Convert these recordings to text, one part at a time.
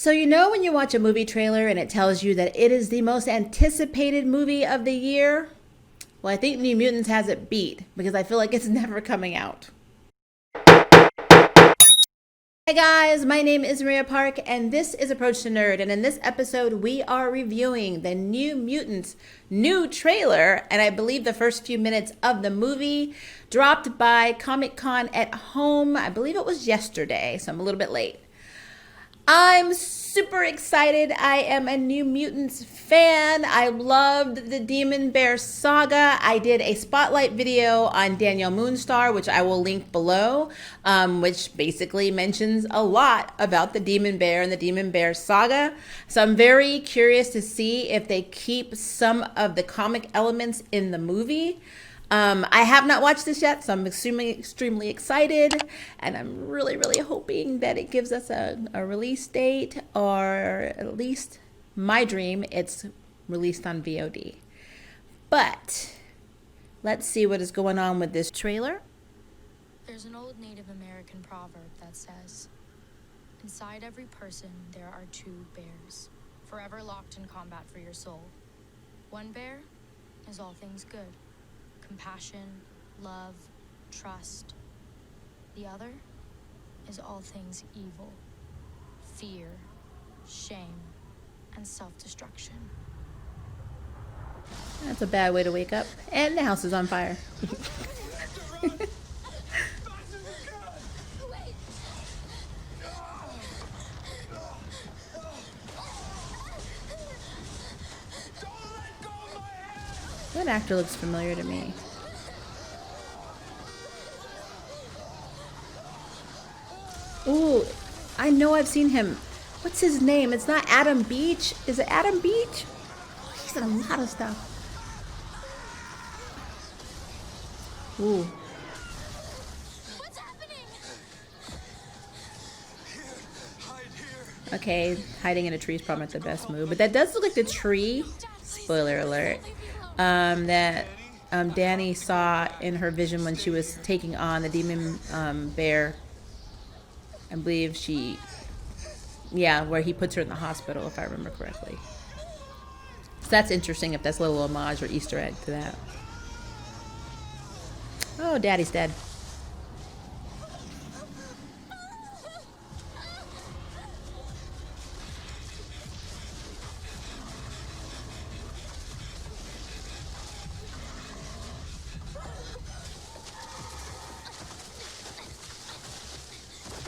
So, you know, when you watch a movie trailer and it tells you that it is the most anticipated movie of the year? Well, I think New Mutants has it beat because I feel like it's never coming out. Hey guys, my name is Maria Park and this is Approach to Nerd. And in this episode, we are reviewing the New Mutants new trailer. And I believe the first few minutes of the movie dropped by Comic-Con at home. I believe it was yesterday, so I'm a little bit late. I'm super excited. I am a New Mutants fan. I loved the Demon Bear saga. I did a spotlight video on Danielle Moonstar, which I will link below, which basically mentions a lot about the Demon Bear and the Demon Bear saga. So I'm very curious to see if they keep some of the comic elements in the movie. I have not watched this yet, so I'm extremely excited, and I'm really hoping that it gives us a release date, or at least my dream, it's released on VOD. But let's see what is going on with this trailer. There's an old Native American proverb that says, "Inside every person there are two bears, forever locked in combat for your soul. One bear is all things good. Compassion, love, trust. The other is all things evil, fear, shame, and self-destruction." That's a bad way to wake up. And the house is on fire. That actor looks familiar to me. Ooh, I know I've seen him. What's his name? It's not Adam Beach. Is it Adam Beach? Oh, he's in a lot of stuff. Ooh. What's happening? Okay, hiding in a tree is probably not the best move, but that does look like the tree. Spoiler alert. That Danny saw in her vision when she was taking on the demon bear. I believe where he puts her in the hospital, if I remember correctly. So that's interesting if that's a little homage or Easter egg to that. Oh, Daddy's dead.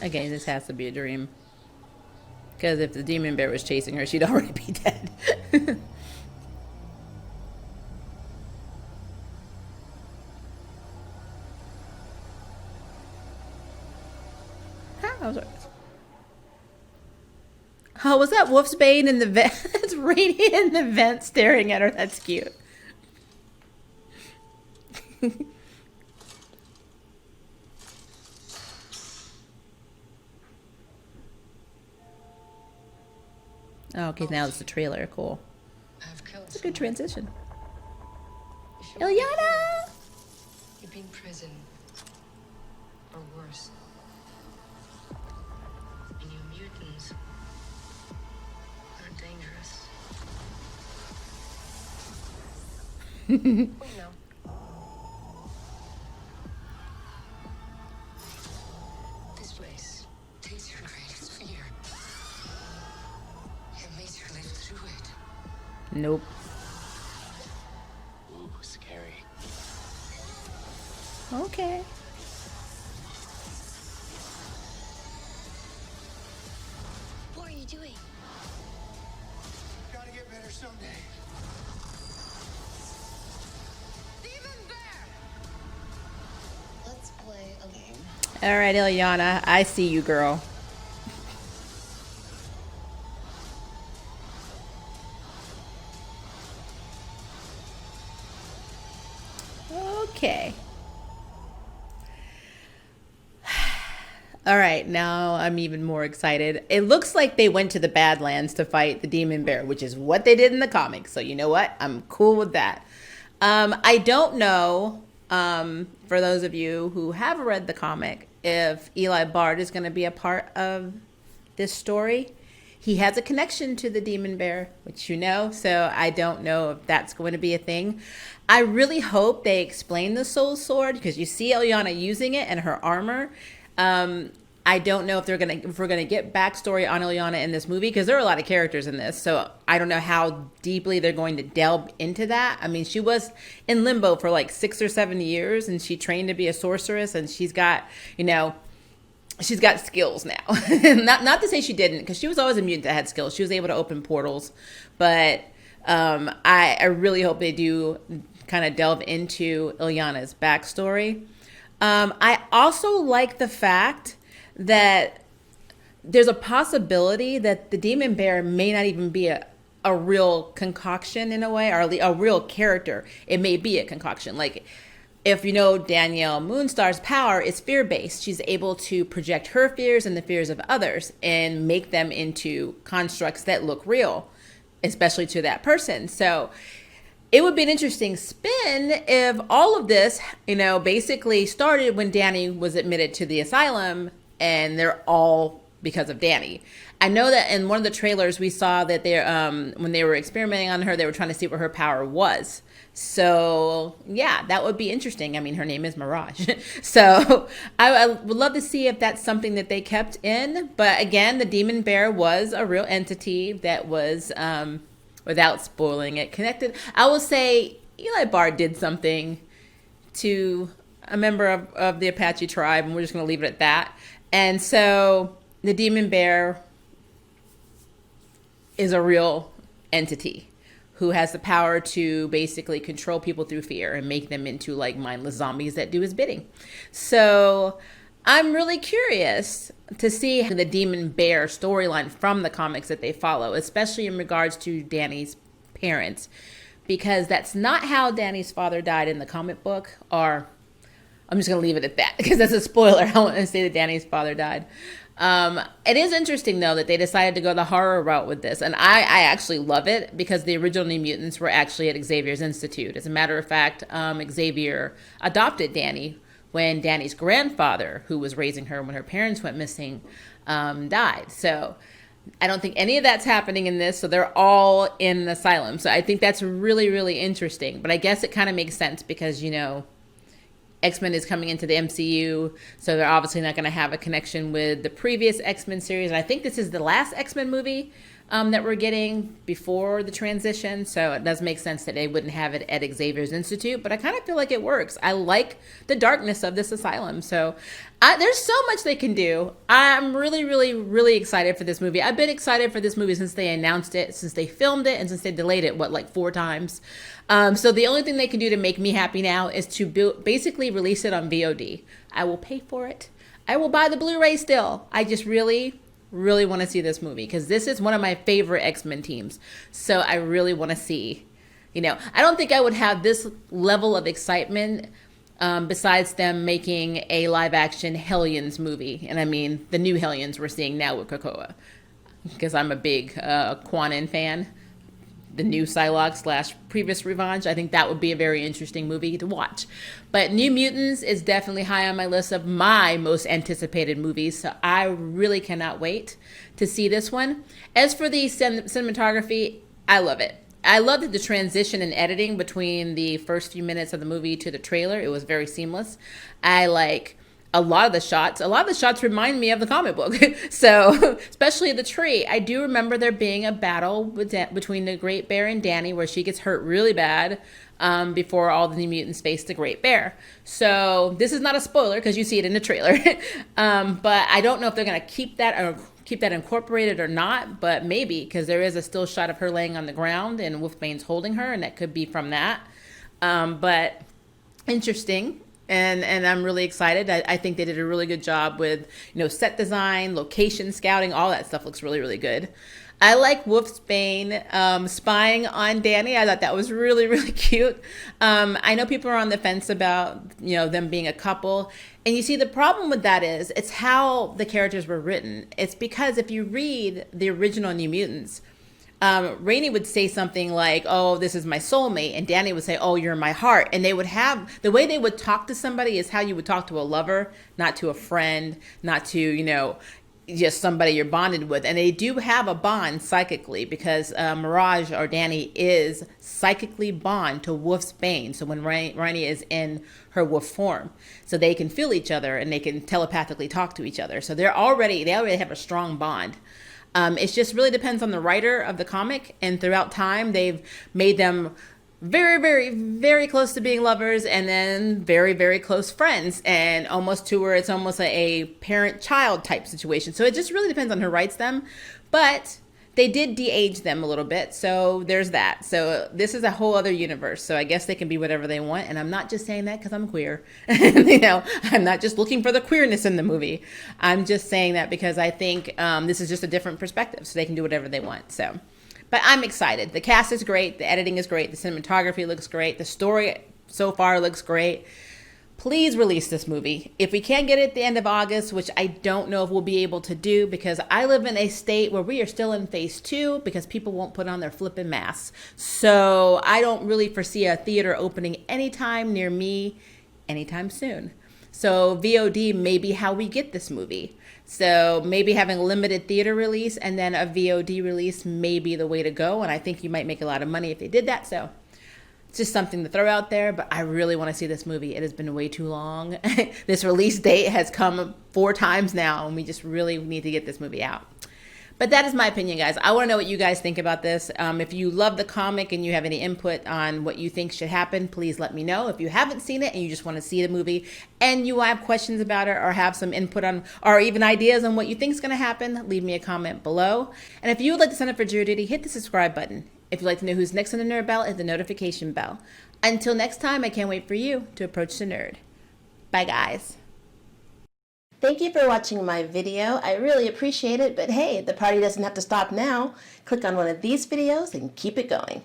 Okay, this has to be a dream. Because if the demon bear was chasing her, she'd already be dead. Oh, was that Wolfsbane in the vent? That's Radiant in the vent staring at her. That's cute. Oh, okay, now it's the trailer. Cool. It's a good transition. Ilyana! You'd be in prison. Or worse. And you mutants are dangerous. Wait, no. This place takes your greatest fear. It makes you live through it. Nope. Ooh, scary. Okay. What are you doing? Gotta get better someday. Demon Bear! Let's play a game. All right, Ilyana, I see you, girl. Okay. All right, now I'm even more excited. It looks like they went to the Badlands to fight the Demon Bear, which is what they did in the comics. So you know what? I'm cool with that. I don't know, for those of you who have read the comic, if Eli Bard is going to be a part of this story. he has a connection to the demon bear, which you know, so I don't know if that's going to be a thing. I really hope they explain the soul sword, because you see Ilyana using it and her armor. I don't know if we're gonna get backstory on Ilyana in this movie, because there are a lot of characters in this. So I don't know how deeply they're going to delve into that. I mean, she was in limbo for like 6 or 7 years, and she trained to be a sorceress, and she's got skills now. not to say she didn't, because she was always a mutant that had skills. She was able to open portals, but I really hope they do kind of delve into Ilyana's backstory. I also like the fact that there's a possibility that the demon bear may not even be a real concoction in a way, or a real character. It may be a concoction. Like, if you know Danielle Moonstar's power is fear-based. She's able to project her fears and the fears of others and make them into constructs that look real, especially to that person. So it would be an interesting spin if all of this, basically started when Danny was admitted to the asylum, and they're all because of Danny. I know that in one of the trailers we saw that when they were experimenting on her, they were trying to see what her power was. So yeah, that would be interesting. I mean, her name is Mirage. So I would love to see if that's something that they kept in. But again, the demon bear was a real entity that was, without spoiling it, connected. I will say Eli Bard did something to a member of the Apache tribe, and we're just going to leave it at that. And so the demon bear is a real entity who has the power to basically control people through fear and make them into like mindless zombies that do his bidding. So I'm really curious to see the demon bear storyline from the comics that they follow, especially in regards to Danny's parents, because that's not how Danny's father died in the comic book. Or I'm just going to leave it at that, because that's a spoiler. I want to say that Danny's father died. It is interesting, though, that they decided to go the horror route with this. And I actually love it, because the original New Mutants were actually at Xavier's Institute. As a matter of fact, Xavier adopted Danny when Danny's grandfather, who was raising her when her parents went missing, died. So I don't think any of that's happening in this. So they're all in an asylum. So I think that's really, really interesting. But I guess it kind of makes sense, because, X-Men is coming into the MCU, so they're obviously not going to have a connection with the previous X-Men series. And I think this is the last X-Men movie that we're getting before the transition, so it does make sense that they wouldn't have it at Xavier's Institute, but I kind of feel like it works. I like the darkness of this asylum, so there's so much they can do. I'm really, really, really excited for this movie. I've been excited for this movie since they announced it, since they filmed it, and since they delayed it, like 4 times. So the only thing they can do to make me happy now is to basically release it on VOD. I will pay for it. I will buy the Blu-ray still. I just really want to see this movie, because this is one of my favorite X-Men teams. So I really want to see, I don't think I would have this level of excitement besides them making a live action Hellions movie. And I mean, the new Hellions we're seeing now with Krakoa, because I'm a big Quanon fan. The new Psylocke / previous Revenge. I think that would be a very interesting movie to watch. But New Mutants is definitely high on my list of my most anticipated movies. So I really cannot wait to see this one. As for the cinematography, I love it. I loved the transition and editing between the first few minutes of the movie to the trailer. It was very seamless. I like a lot of the shots remind me of the comic book. So, especially the tree. I do remember there being a battle between the Great Bear and Danny, where she gets hurt really bad before all the New Mutants face the Great Bear. So, this is not a spoiler, because you see it in the trailer. But I don't know if they're going to keep that incorporated or not, but maybe, because there is a still shot of her laying on the ground and Wolfbane's holding her, and that could be from that. But interesting. And I'm really excited. I think they did a really good job with, set design, location scouting, all that stuff looks really, really good. I like Wolfsbane spying on Danny. I thought that was really, really cute. I know people are on the fence about, them being a couple. And you see, the problem with that is it's how the characters were written. It's because if you read the original New Mutants, Rainey would say something like, "Oh, this is my soulmate," and Danny would say, "Oh, you're my heart." And they would have, the way they would talk to somebody is how you would talk to a lover, not to a friend, not to, just somebody you're bonded with. And they do have a bond psychically because Mirage or Danny is psychically bond to Wolf's Bane. So when Rainey is in her wolf form, so they can feel each other and they can telepathically talk to each other. So they already have a strong bond. It just really depends on the writer of the comic, and throughout time they've made them very, very, very close to being lovers, and then very, very close friends, and almost to where it's almost a parent-child type situation. So it just really depends on who writes them, but they did de-age them a little bit, so there's that. So this is a whole other universe, so I guess they can be whatever they want, and I'm not just saying that because I'm queer. I'm not just looking for the queerness in the movie. I'm just saying that because I think this is just a different perspective, so they can do whatever they want. So. But I'm excited. The cast is great. The editing is great. The cinematography looks great. The story so far looks great. Please release this movie. If we can't get it at the end of August, which I don't know if we'll be able to do because I live in a state where we are still in phase 2 because people won't put on their flipping masks. So I don't really foresee a theater opening anytime near me anytime soon. So VOD may be how we get this movie. So maybe having a limited theater release and then a VOD release may be the way to go. And I think you might make a lot of money if they did that. So it's just something to throw out there. But I really want to see this movie. It has been way too long. This release date has come 4 times now. And we just really need to get this movie out. But that is my opinion, guys. I want to know what you guys think about this. If you love the comic and you have any input on what you think should happen, please let me know. If you haven't seen it and you just want to see the movie and you have questions about it or have some input on or even ideas on what you think is going to happen, leave me a comment below. And if you would like to sign up for Jury Duty, hit the subscribe button. If you'd like to know who's next on the Nerd Bell, hit the notification bell. Until next time, I can't wait for you to approach the nerd. Bye, guys. Thank you for watching my video. I really appreciate it, but hey, the party doesn't have to stop now. Click on one of these videos and keep it going.